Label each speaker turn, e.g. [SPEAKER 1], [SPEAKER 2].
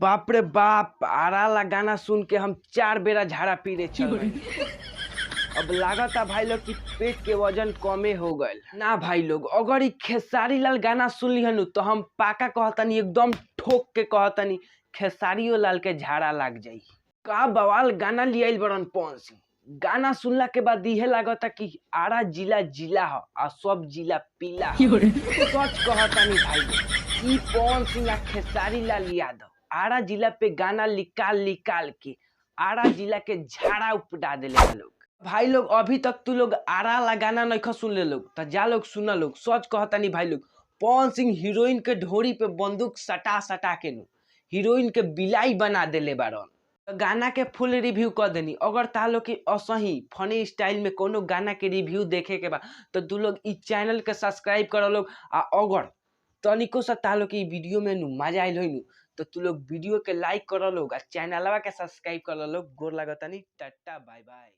[SPEAKER 1] बाप रे बाप, आरा ला गाना सुन के हम 4 बेरा झाड़ा पीले चल गए। अब लागता भाई लोग कि पेट के वजन कमे हो गए ना भाई लोग। अगर खेसारी लाल गाना सुन लिहनु तो हम पाका कहतनी, एकदम ठोक के कहतनी खेसारियो लाल के झाड़ा लाग जाई। का बवाल गाना लियाइल बड़न पवन सिंह। गाना सुनला के बाद इहे लागता कि आरा जिला जिला ह आ सब जिला पीला ह। सच कहतनी भाई लोग, ई पवन सिंह आ खेसारी लाल यादव आरा जिला पे गाना निकाल के आरा जिला के झाड़ा उपड़ा देले लोग। भाई लोग अभी तक तू लोग आरा ला गाना नहीं सुन ले लोग तो जा लोग सुना लोग। सच कहतनी भाई लोग, पवन सिंह हीरोइन के ढोरी पे बंदूक सटा के नु हीरोइन के बिलाई बना देले बारन। गाना के फुल रिव्यू कर देनी। अगर ता लोग की असही फनी स्टाइल में कोनो गाना के रिव्यू देखे के बा तो तू लोग इस चैनल के सब्सक्राइब कर लोग। आ अगर तनिको सा ता लोग की वीडियो में नु मजा आइल होई नु तो तू लोग वीडियो के लाइक कर लोग आ चैनलवा के सब्सक्राइब कर लोग। गोर लागतनी, टाटा बाय बाय।